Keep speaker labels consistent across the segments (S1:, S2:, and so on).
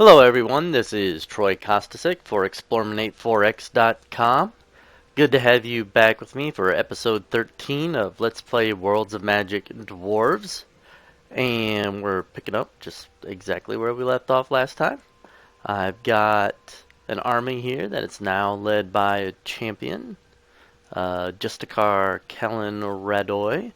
S1: Hello everyone, this is Troy Kostasek for Explorminate4x.com. Good to have you back with me for episode 13 of Let's Play Worlds of Magic Dwarves. And we're picking up just exactly where we left off last time. I've got an army here that is now led by a champion, Justikar Kellen Radoy,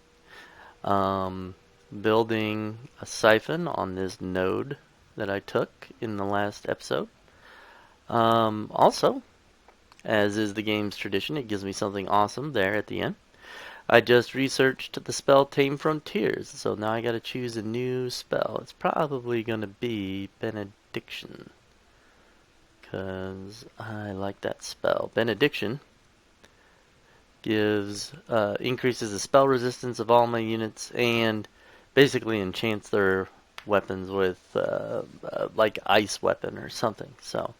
S1: building a siphon on this node that I took in the last episode. Also, as is the game's tradition, it gives me something awesome there at the end. I just researched the spell Tame Frontiers, so now I gotta choose a new spell. It's probably gonna be Benediction, because I like that spell. Benediction gives increases the spell resistance of all my units and basically enchants their weapons with like ice weapon or something. So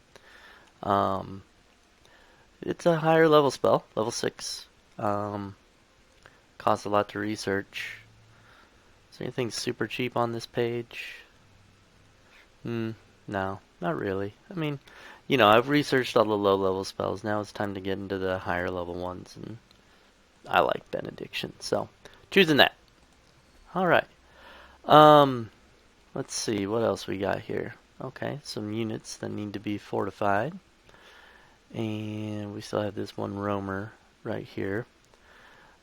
S1: it's a higher level spell, level 6. Costs a lot to research. Is there anything super cheap on this page? No, not really. I mean, I've researched all the low level spells. Now it's time to get into the higher level ones, and I like Benediction, so choosing that. Alright. Let's see, what else we got here? Okay, some units that need to be fortified. And we still have this one roamer right here.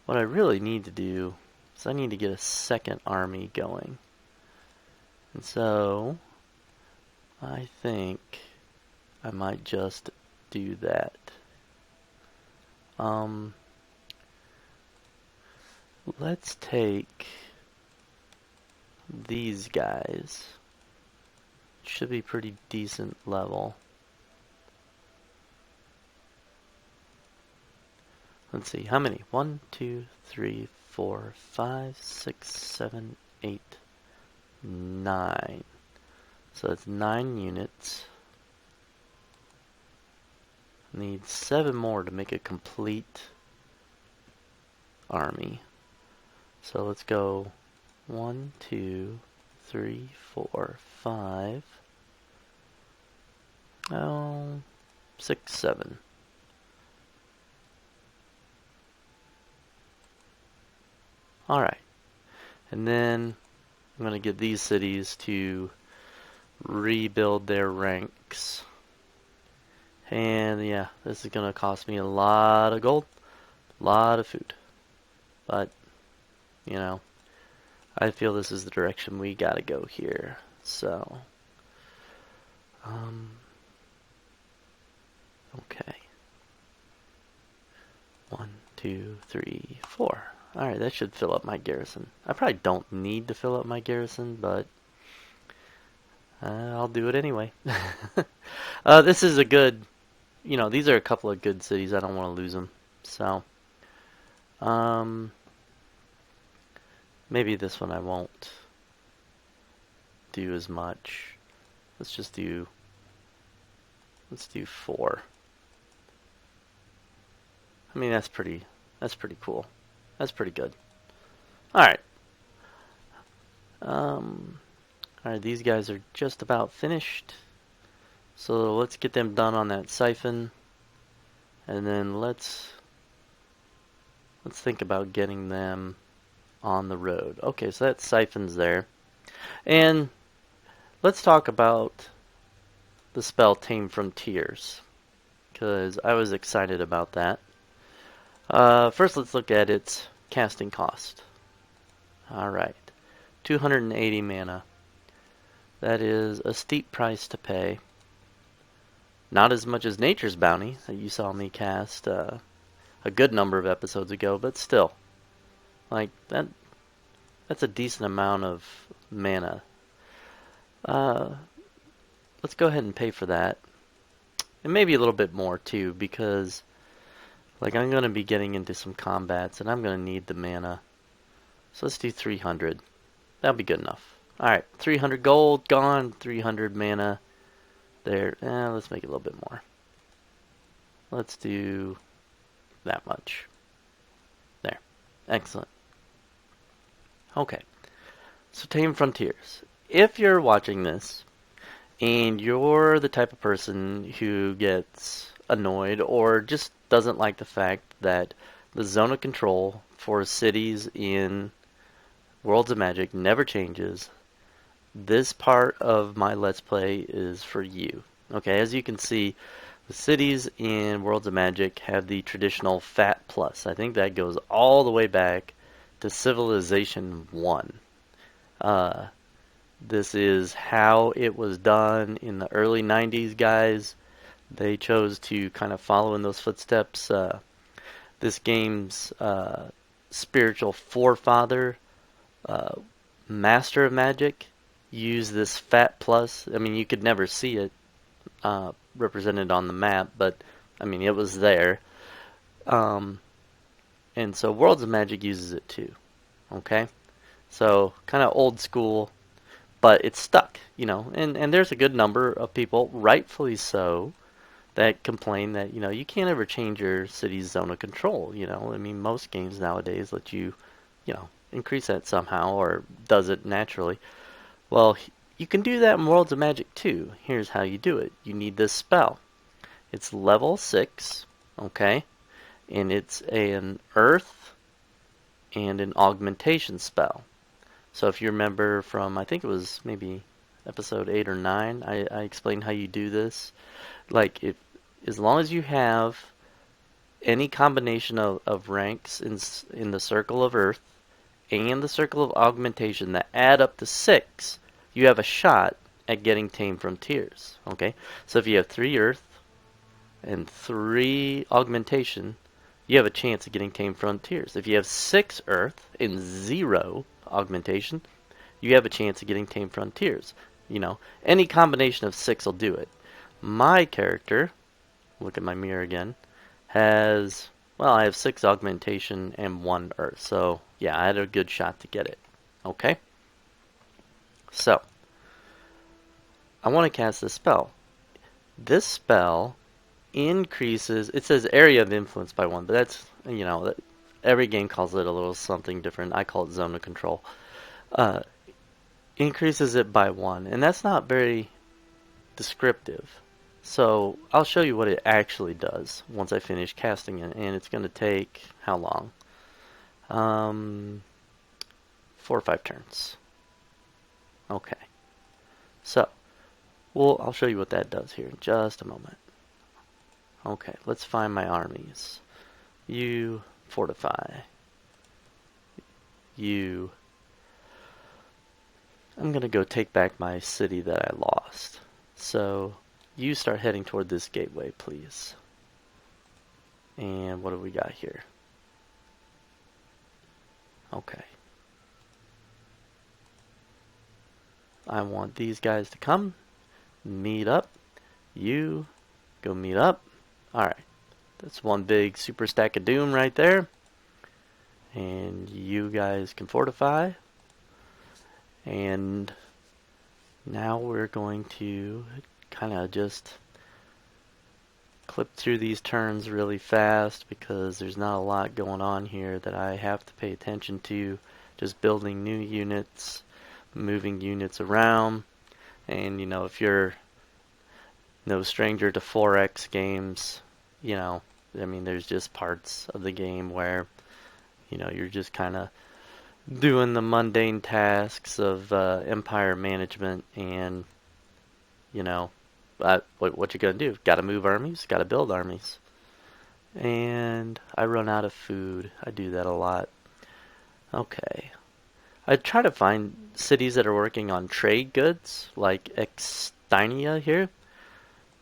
S1: What I really need to do is I need to get a second army going. And so, I think I might just do that. Let's take these guys. Should be pretty decent level. Let's see, how many? 1, 2, 3, 4, 5, 6, 7, 8, 9. So that's 9 units. Need 7 more to make a complete army. So let's go 1, 2, 3, 4, 5, 6, 7. Alright. And then I'm going to get these cities to rebuild their ranks. And yeah, this is going to cost me a lot of gold, a lot of food. But, I feel this is the direction we got to go here. So, okay. 1, 2, 3, 4. Alright, that should fill up my garrison. I probably don't need to fill up my garrison, but I'll do it anyway. This is a good, these are a couple of good cities. I don't want to lose them. So, maybe this one I won't do as much. Let's do 4. I mean, that's pretty cool. That's pretty good. Alright. Alright, these guys are just about finished. So let's get them done on that siphon. And then let's think about getting them on the road. Okay, so that siphon's there. And let's talk about the spell Tame Frontiers, because I was excited about that. First, let's look at its casting cost. Alright, 280 mana. That is a steep price to pay. Not as much as Nature's Bounty that you saw me cast a good number of episodes ago, but still. Like, that's a decent amount of mana. Let's go ahead and pay for that. And maybe a little bit more too, because I'm going to be getting into some combats and I'm going to need the mana. So let's do 300. That'll be good enough. Alright, 300 gold gone, 300 mana there. Let's make it a little bit more. Let's do that much. There. Excellent. Okay. So Tame Frontiers. If you're watching this and you're the type of person who gets annoyed or just doesn't like the fact that the zone of control for cities in Worlds of Magic never changes, this part of my Let's Play is for you. Okay, as you can see, the cities in Worlds of Magic have the traditional Fat Plus. I think that goes all the way back to Civilization 1. Uh, this is how it was done in the early 90s, guys. They chose to kind of follow in those footsteps. This game's spiritual forefather, uh, Master of Magic, used this Fat Plus. I mean, you could never see it represented on the map, but I mean, it was there. Um, and so Worlds of Magic uses it too. Okay? So, kind of old school, but it's stuck, you know. And there's a good number of people, rightfully so, that complain that, you know, you can't ever change your city's zone of control, you know. I mean, most games nowadays let you, you know, increase that somehow or does it naturally. Well, you can do that in Worlds of Magic too. Here's how you do it. You need this spell. It's level 6, okay? And it's an earth and an augmentation spell. So if you remember from, I think it was maybe episode 8 or 9, I explained how you do this. Like, if as long as you have any combination of ranks in the circle of earth and the circle of augmentation that add up to 6, you have a shot at getting Tame Frontiers. Okay? So if you have 3 earth and 3 augmentation, you have a chance of getting Tame Frontiers. If you have 6 earth and 0 augmentation, you have a chance of getting Tame Frontiers. You know, any combination of 6 will do it. My character, look at my mirror again, has, well, I have 6 augmentation and 1 earth. So, yeah, I had a good shot to get it. Okay? So, I want to cast this spell. This spell increases, it says area of influence by 1, but that's, you know, every game calls it a little something different. I call it zone of control. Uh, increases it by 1, and that's not very descriptive. So I'll show you what it actually does once I finish casting it, and it's going to take how long? 4 or 5 turns. Okay. So, well, I'll show you what that does here in just a moment. Okay, let's find my armies. You fortify. You. I'm going to go take back my city that I lost. So, you start heading toward this gateway, please. And what do we got here? Okay. I want these guys to come, meet up. You go meet up. Alright. That's one big super stack of doom right there. And you guys can fortify. And now we're going to kind of just clip through these turns really fast because there's not a lot going on here that I have to pay attention to. Just building new units, moving units around, and you know, if you're no stranger to 4X games, you know, I mean, there's just parts of the game where, you know, you're just kind of doing the mundane tasks of empire management, and you know, what you gonna do? Got to move armies, got to build armies, and I run out of food. I do that a lot. Okay, I try to find cities that are working on trade goods, like Extinia here,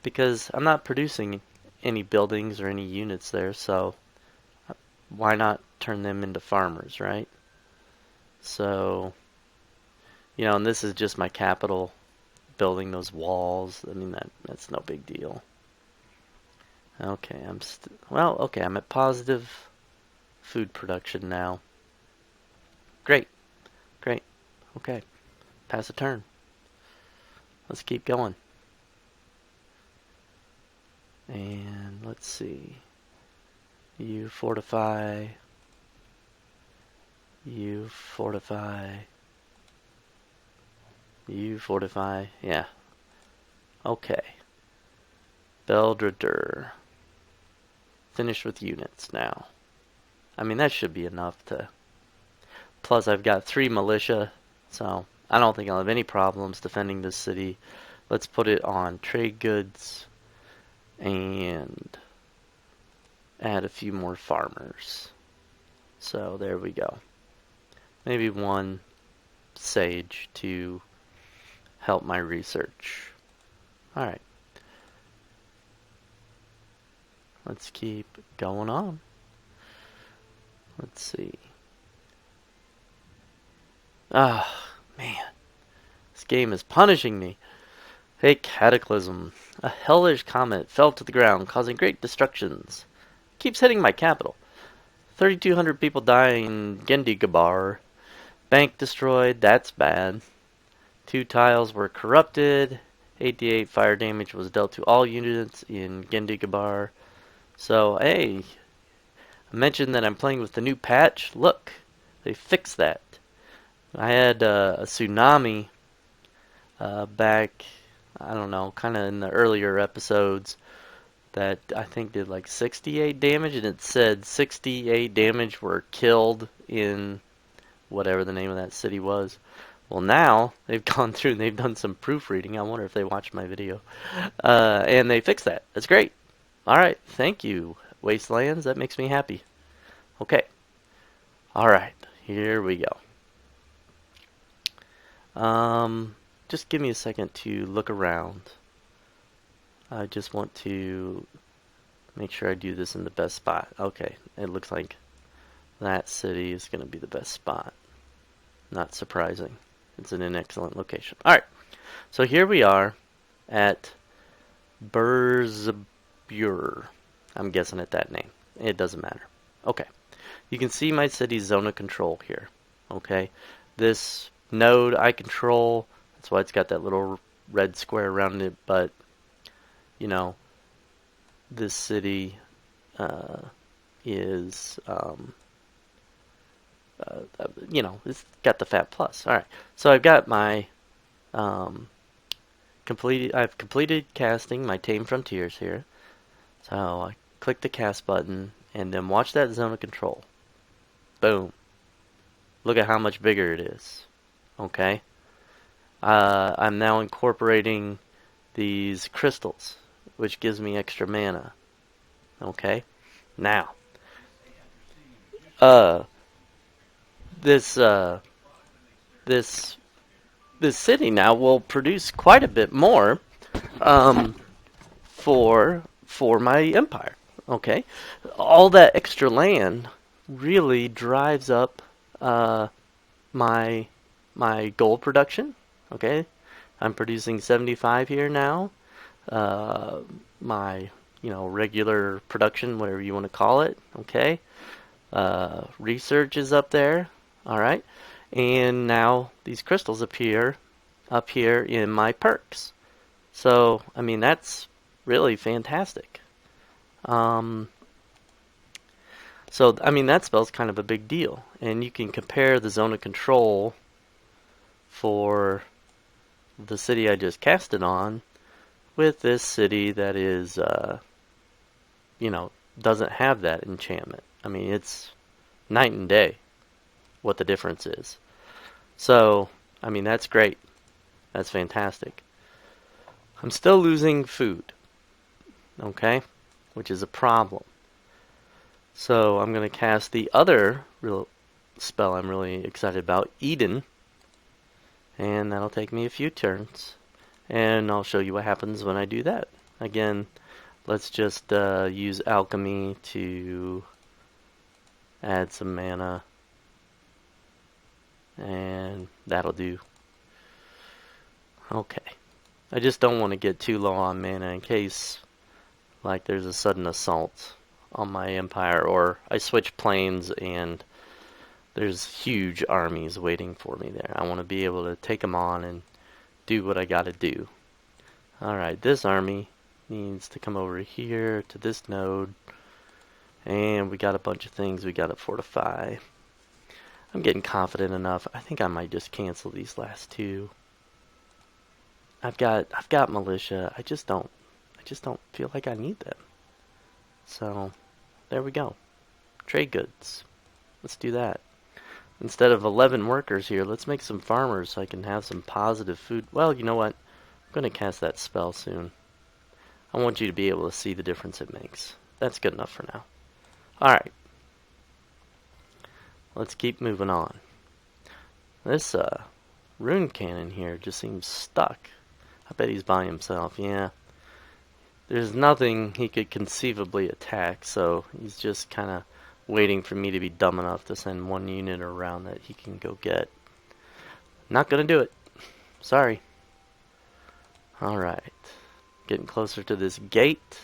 S1: because I'm not producing any buildings or any units there, so why not turn them into farmers, right? So, you know, and this is just my capital, building those walls. I mean, that's no big deal. Okay, I'm at positive food production now. Great, great. Okay, pass a turn. Let's keep going. And let's see. You fortify. You fortify. You fortify. Yeah. Okay. Beldradur. Finished with units now. I mean, that should be enough to... Plus, I've got 3 militia, so I don't think I'll have any problems defending this city. Let's put it on trade goods and add a few more farmers. So there we go. Maybe 1 sage to help my research. Alright. Let's keep going on. Let's see. Ah, man. This game is punishing me. A cataclysm. A hellish comet fell to the ground, causing great destructions. Keeps hitting my capital. 3,200 people die in Gendigabar. Bank destroyed, that's bad. 2 tiles were corrupted. 88 fire damage was dealt to all units in Gendigabar. So, hey, I mentioned that I'm playing with the new patch. Look, they fixed that. I had a tsunami back, I don't know, kind of in the earlier episodes that I think did like 68 damage, and it said 68 damage were killed in whatever the name of that city was. Well, now they've gone through and they've done some proofreading. I wonder if they watched my video. And they fixed that. That's great. Alright, thank you, Wastelands. That makes me happy. Okay. Alright, here we go. Just give me a second to look around. I just want to make sure I do this in the best spot. Okay, it looks like that city is going to be the best spot. Not surprising. It's in an excellent location. Alright, so here we are at Burzbur. I'm guessing at that name. It doesn't matter. Okay, you can see my city's zone of control here. Okay, this node I control, that's why it's got that little red square around it, but, you know, this city is... you know, it's got the fat plus. All right, so I've got my I've completed casting my Tame Frontiers here. So I click the cast button and then watch that zone of control. Boom! Look at how much bigger it is. Okay. I'm now incorporating these crystals, which gives me extra mana. Okay. Now, this city now will produce quite a bit more for my empire. Okay, all that extra land really drives up my gold production. Okay, I'm producing 75 here now. My regular production, whatever you want to call it. Okay, research is up there. All right. And now these crystals appear up here in my perks. So, I mean, that's really fantastic. So, I mean, that spell's kind of a big deal. And you can compare the zone of control for the city I just casted on with this city that is, doesn't have that enchantment. I mean, it's night and day what the difference is. So, I mean, that's great. That's fantastic. I'm still losing food, okay, which is a problem. So I'm going to cast the other real spell I'm really excited about, Eden, and that'll take me a few turns, and I'll show you what happens when I do that. Again, let's just use alchemy to add some mana. And that'll do. Okay. I just don't want to get too low on mana in case, like, there's a sudden assault on my empire, or I switch planes and there's huge armies waiting for me there. I want to be able to take them on and do what I gotta do. Alright, this army needs to come over here to this node, and we got a bunch of things we gotta fortify. I'm getting confident enough. I think I might just cancel these last 2. I've got militia. I just don't feel like I need them. So there we go. Trade goods. Let's do that. Instead of 11 workers here, let's make some farmers so I can have some positive food. Well, you know what? I'm going to cast that spell soon. I want you to be able to see the difference it makes. That's good enough for now. Alright. Let's keep moving on. This rune cannon here just seems stuck. I bet he's by himself. Yeah. There's nothing he could conceivably attack, so he's just kind of waiting for me to be dumb enough to send one unit around that he can go get. Not gonna do it. Sorry. Alright. Getting closer to this gate.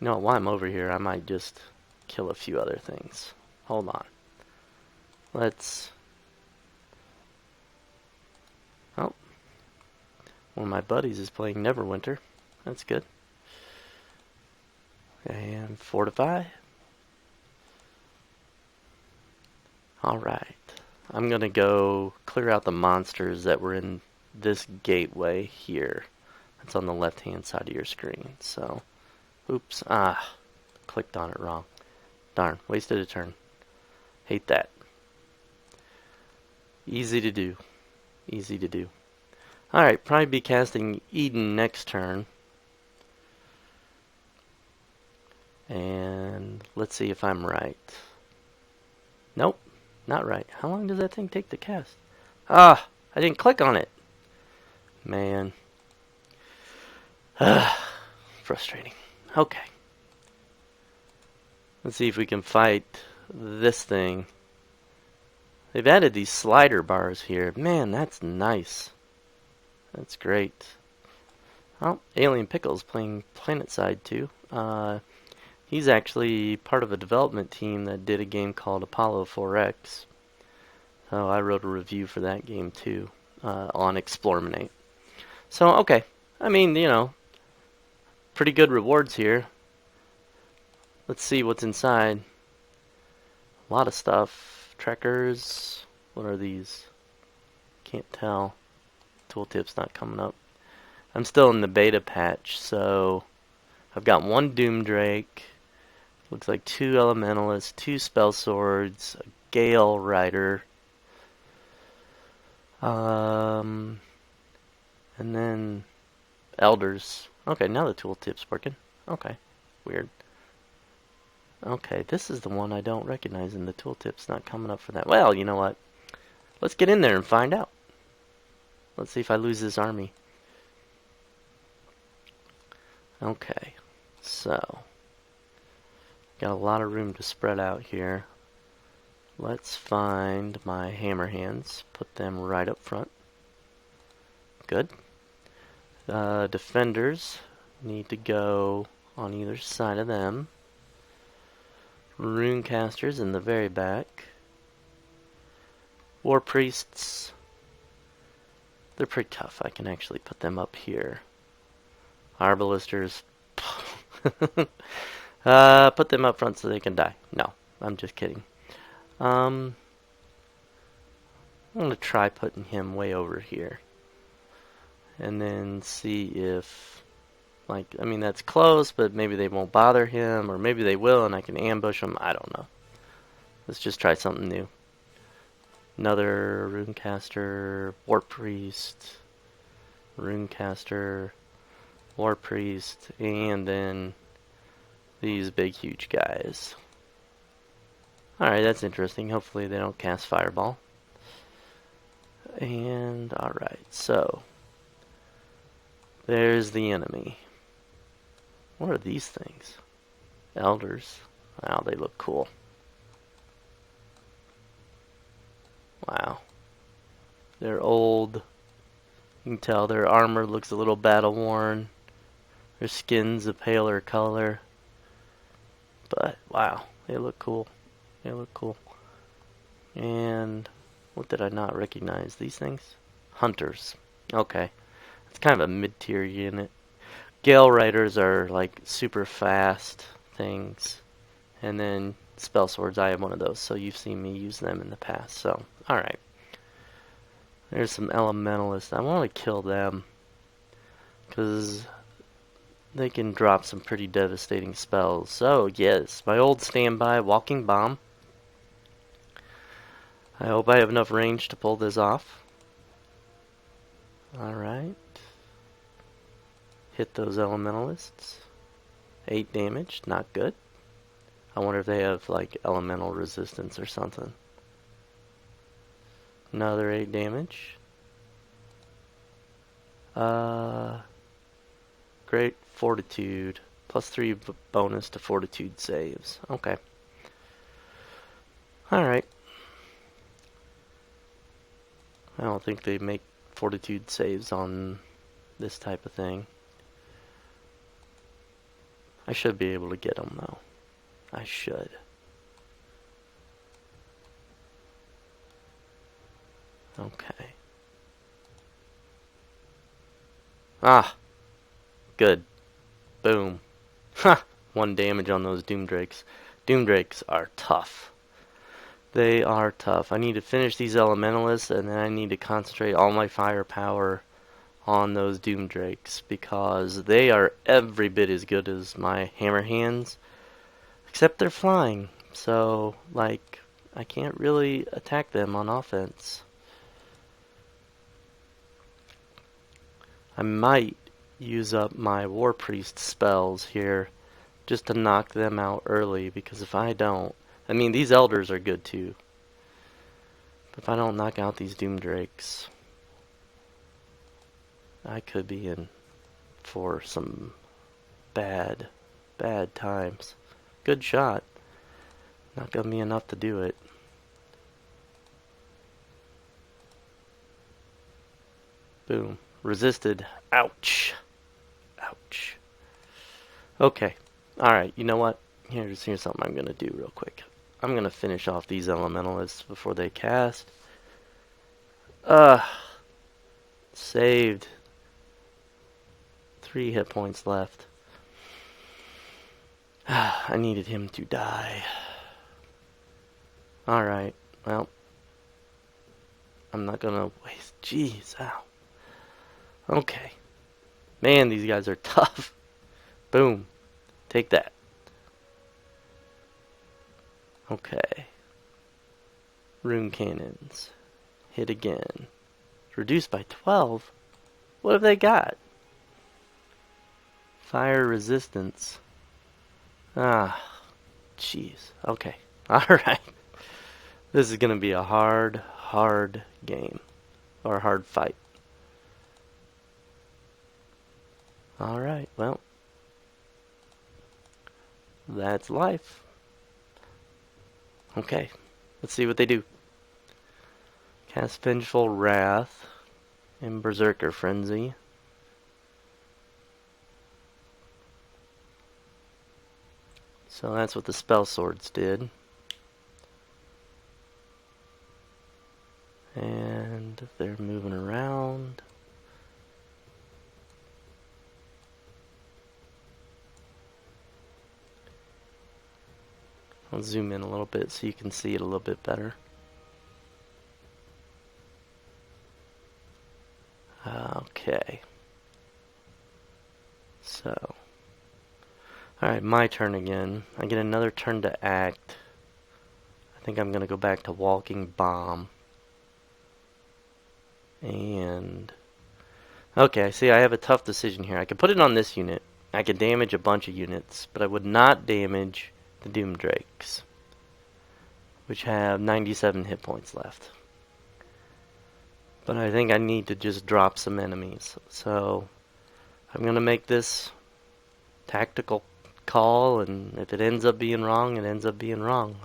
S1: You know, while I'm over here, I might just kill a few other things. Hold on. Let's... Oh. One of my buddies is playing Neverwinter. That's good. And fortify. Alright. I'm gonna go clear out the monsters that were in this gateway here. It's on the left hand side of your screen. So, oops. Clicked on it wrong. Darn, wasted a turn. Hate that. Easy to do. Easy to do. Alright, probably be casting Eden next turn. And let's see if I'm right. Nope, not right. How long does that thing take to cast? I didn't click on it. Man. Frustrating. Okay. Let's see if we can fight this thing. They've added these slider bars here. Man, that's nice. That's great. Oh, Alien Pickle's playing PlanetSide too. He's actually part of a development team that did a game called Apollo 4X. So I wrote a review for that game too, on Explorminate. So, okay. I mean, you know, pretty good rewards here. Let's see what's inside. A lot of stuff. Trekkers. What are these? Can't tell. Tooltip's not coming up. I'm still in the beta patch, so I've got one Doom Drake. Looks like 2 Elementalists, 2 Spell Swords, a Gale Rider. And then Elders. Okay, now the tooltip's working. Okay, weird. Okay, this is the one I don't recognize, and the tooltip's not coming up for that. Well, you know what? Let's get in there and find out. Let's see if I lose this army. Okay, so got a lot of room to spread out here. Let's find my hammer hands. Put them right up front. Good. Defenders need to go on either side of them. Rune casters in the very back. War priests. They're pretty tough. I can actually put them up here. Arbalisters. Put them up front so they can die. No, I'm just kidding. I'm going to try putting him way over here. And then see if, like, I mean, that's close, but maybe they won't bother him, or maybe they will and I can ambush him. I don't know. Let's just try something new. Another Runecaster, War Priest, Runecaster, War Priest, and then these big, huge guys. Alright, that's interesting. Hopefully they don't cast Fireball. And, alright, so there's the enemy. What are these things? Elders. Wow, they look cool. Wow. They're old. You can tell their armor looks a little battle worn. Their skin's a paler color. But, wow, they look cool. They look cool. And what did I not recognize? These things? Hunters. Okay. It's kind of a mid-tier unit. Gale Riders are like super fast things. And then Spell Swords, I have one of those, so you've seen me use them in the past. So, alright. There's some elementalists. I want to kill them because they can drop some pretty devastating spells. So, yes, my old standby walking bomb. I hope I have enough range to pull this off. Alright. Hit those elementalists. 8 damage, not good. I wonder if they have, like, elemental resistance or something. Another 8 damage. Great fortitude. +3 bonus to fortitude saves. Okay. Alright. I don't think they make fortitude saves on this type of thing. I should be able to get them, though. I should. Okay. Ah! Good. Boom. Ha! 1 damage on those Doom Drakes. Doom Drakes are tough. They are tough. I need to finish these Elementalists, and then I need to concentrate all my firepower on those Doom Drakes, because they are every bit as good as my Hammer Hands, except they're flying. So, like, I can't really attack them on offense. I might use up my War Priest spells here just to knock them out early, because if I don't, I mean, these Elders are good too, but if I don't knock out these Doom Drakes, I could be in for some bad times. Good shot. Not gonna be enough to do it. Boom. Resisted. Ouch. Ouch. Okay. Alright, you know what? Here's something I'm gonna do real quick. I'm gonna finish off these Elementalists before they cast. Saved. 3 hit points left. I needed him to die. Alright, well, I'm not gonna waste. Jeez, ow. Okay. Man, these guys are tough. Boom. Take that. Okay. Rune cannons. Hit again. Reduced by 12? What have they got? Fire resistance. Ah, jeez. Okay. Alright. This is gonna be a hard game. Or a hard fight. Alright, well. That's life. Okay. Let's see what they do. Cast Vengeful Wrath and Berserker Frenzy. So that's what the spell swords did. And they're moving around. I'll zoom in a little bit so you can see it a little bit better. Okay. So. Alright, my turn again. I get another turn to act. I think I'm going to go back to Walking Bomb. And... okay, see, I have a tough decision here. I could put it on this unit. I could damage a bunch of units, but I would not damage the Doom Drakes, which have 97 hit points left. But I think I need to just drop some enemies. So, I'm going to make this tactical call, and if it ends up being wrong, it ends up being wrong.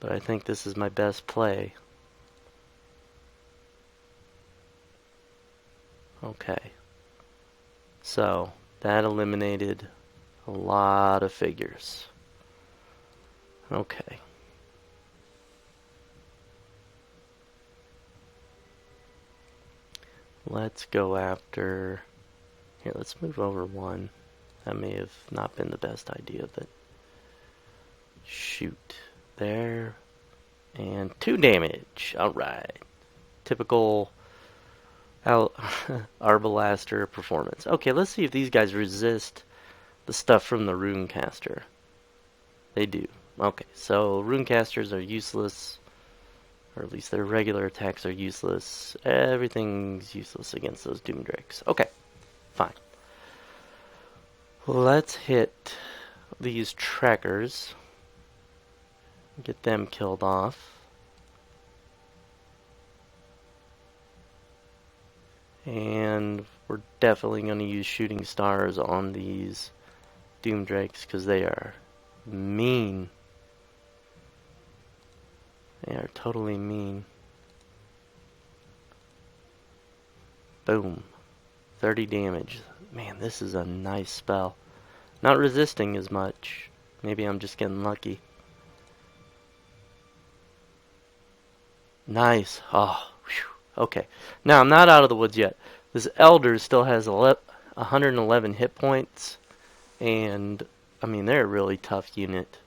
S1: But I think this is my best play. Okay. So, that eliminated a lot of figures. Okay. Let's go after... here, let's move over one. That may have not been the best idea, but... shoot. There. And 2 damage. Alright. Typical Arbalaster performance. Okay, let's see if these guys resist the stuff from the Runecaster. They do. Okay, so Runecasters are useless. Or at least their regular attacks are useless. Everything's useless against those Doomdrakes. Okay, fine. Let's hit these trackers. Get them killed off. And we're definitely going to use shooting stars on these Doomdrakes because they are mean. They are totally mean. Boom. 30 damage. Man, this is a nice spell. Not resisting as much. Maybe I'm just getting lucky. Nice. Oh, whew. Okay. Now, I'm not out of the woods yet. This Elder still has 111 hit points. And, I mean, they're a really tough unit.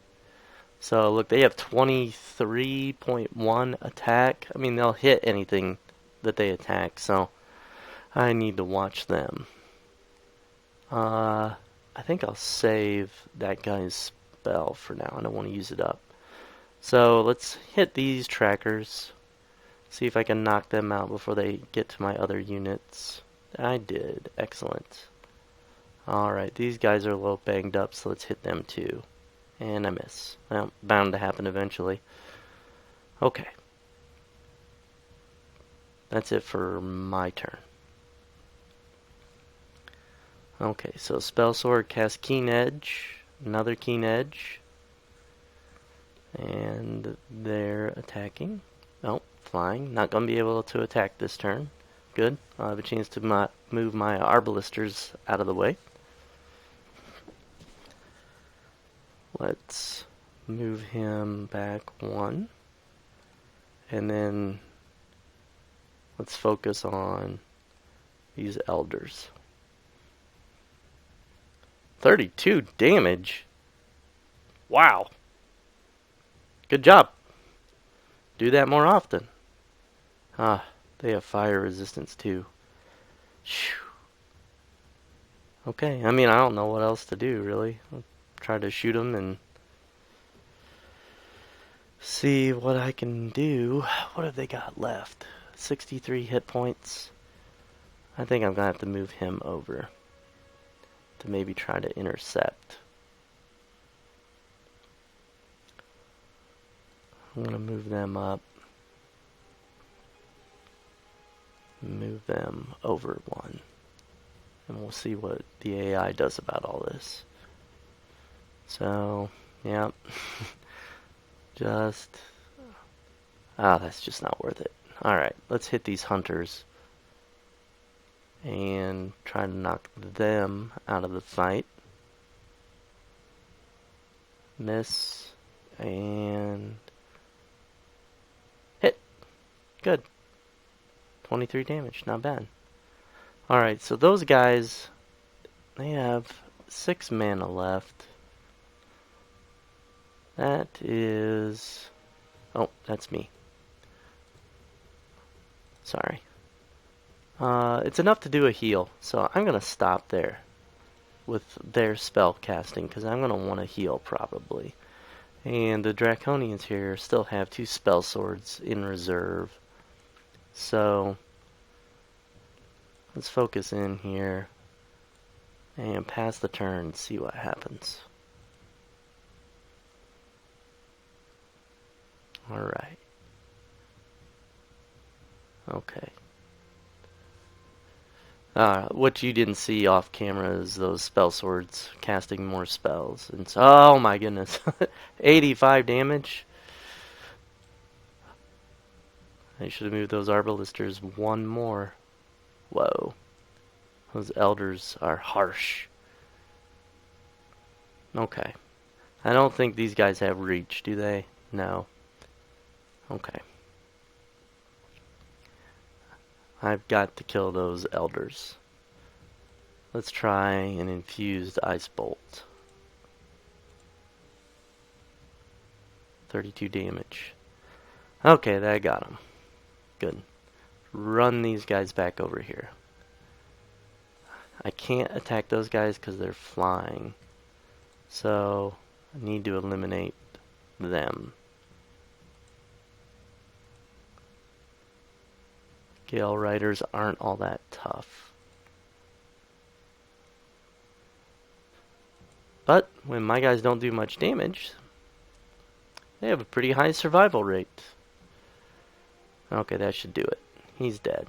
S1: So, look, they have 23.1 attack. I mean, they'll hit anything that they attack. So, I need to watch them. I think I'll save that guy's spell for now. I don't want to use it up. So, let's hit these trackers. See if I can knock them out before they get to my other units. I did. Excellent. Alright, these guys are a little banged up, so let's hit them too. And I miss. Well, bound to happen eventually. Okay. That's it for my turn. Okay, so Spell Sword casts Keen Edge. Another Keen Edge. And they're attacking. Oh, flying. Not going to be able to attack this turn. Good. I'll have a chance to move my Arbalisters out of the way. Let's move him back 1. And then let's focus on these Elders. 32 damage? Wow. Good job. Do that more often. Ah, they have fire resistance too. Shoo. Okay, I mean, I don't know what else to do, really. I'll try to shoot them and see what I can do. What have they got left? 63 hit points. I think I'm going to have to move him over to maybe try to intercept. I'm going to move them up. Move them over 1. And we'll see what the AI does about all this. So, yeah. That's just not worth it. Alright, let's hit these hunters. And try to knock them out of the fight. Miss. And hit. Good. 23 damage, not bad. Alright, so those guys, they have 6 mana left. That is... Oh, that's me. Sorry. It's enough to do a heal, so I'm going to stop there with their spell casting, because I'm going to want to heal probably. And the Draconians here still have 2 spell swords in reserve. So, let's focus in here and pass the turn and see what happens. Alright. Okay. What you didn't see off camera is those spell swords casting more spells. And so, oh my goodness. 85 damage. I should have moved those Arbalisters 1 more. Whoa. Those Elders are harsh. Okay. I don't think these guys have reach, do they? No. Okay. I've got to kill those Elders. Let's try an infused Ice Bolt. 32 damage. Okay, that got him. Good. Run these guys back over here. I can't attack those guys because they're flying. So I need to eliminate them. Gale Riders aren't all that tough. But when my guys don't do much damage, they have a pretty high survival rate. Okay, that should do it. He's dead.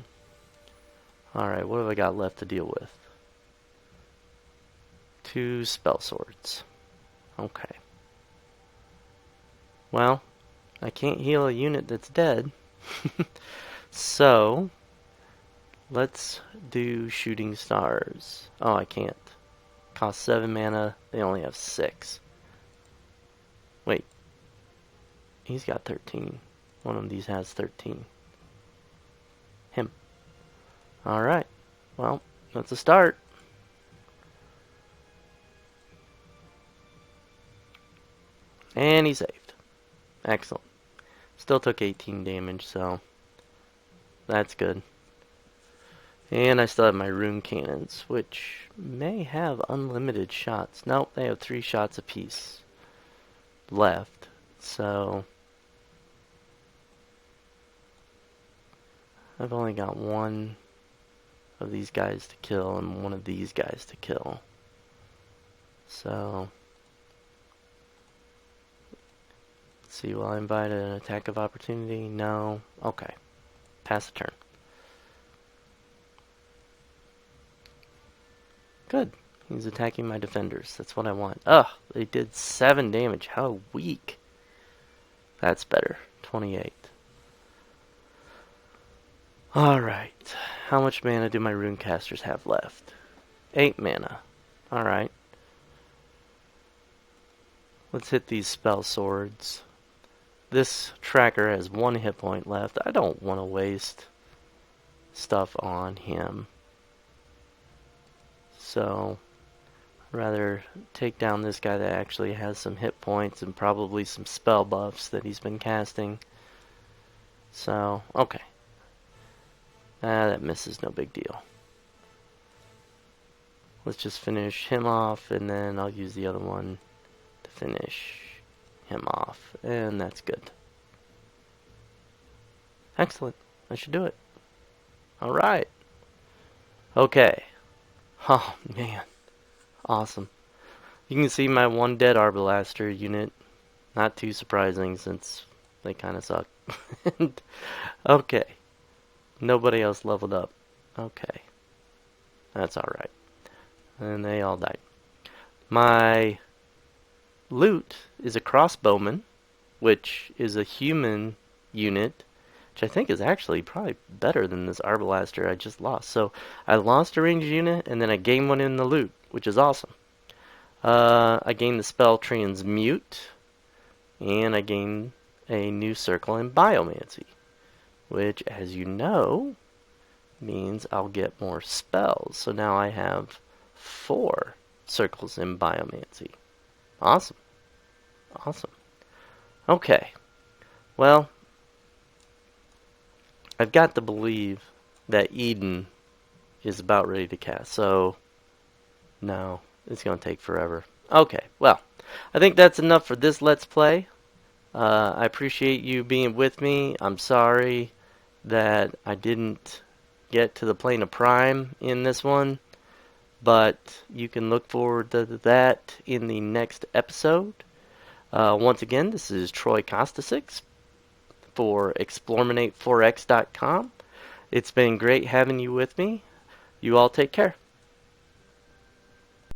S1: Alright, what have I got left to deal with? 2 spell swords. Okay. Well, I can't heal a unit that's dead. So, let's do shooting stars. Oh, I can't. Cost 7 mana. They only have 6. Wait. He's got 13. One of these has 13. Him. Alright. Well, that's a start. And he saved. Excellent. Still took 18 damage, so that's good. And I still have my rune cannons, which may have unlimited shots. Nope, they have 3 shots apiece left. So I've only got one of these guys to kill and one of these guys to kill. So let's see, will I invite an attack of opportunity? No. Okay. Pass the turn. Good. He's attacking my defenders. That's what I want. Ugh, they did 7 damage. How weak. That's better. 28. Alright. How much mana do my runecasters have left? 8 mana. Alright. Let's hit these spell swords. This tracker has 1 hit point left. I don't want to waste stuff on him. So, I'd rather take down this guy that actually has some hit points and probably some spell buffs that he's been casting. So, okay. That misses, no big deal. Let's just finish him off, and then I'll use the other one to finish him off. And that's good. Excellent. I should do it. Alright. Okay. Oh, man. Awesome. You can see my 1 dead Arbalaster unit. Not too surprising since they kind of suck. Okay. Nobody else leveled up. Okay. That's alright. And they all died. My loot is a crossbowman, which is a human unit, which I think is actually probably better than this Arbalaster I just lost. So I lost a ranged unit, and then I gained one in the loot, which is awesome. I gained the spell Transmute, and I gained a new circle in Biomancy, which, as you know, means I'll get more spells. So now I have 4 circles in Biomancy. Awesome. Awesome. Okay. Well, I've got to believe that Eden is about ready to cast. So, no, it's going to take forever. Okay, well, I think that's enough for this Let's Play. I appreciate you being with me. I'm sorry that I didn't get to the Plane of Prime in this one, but you can look forward to that in the next episode. Once again, this is Troy Costasix for Explorminate4x.com. It's been great having you with me. You all take care.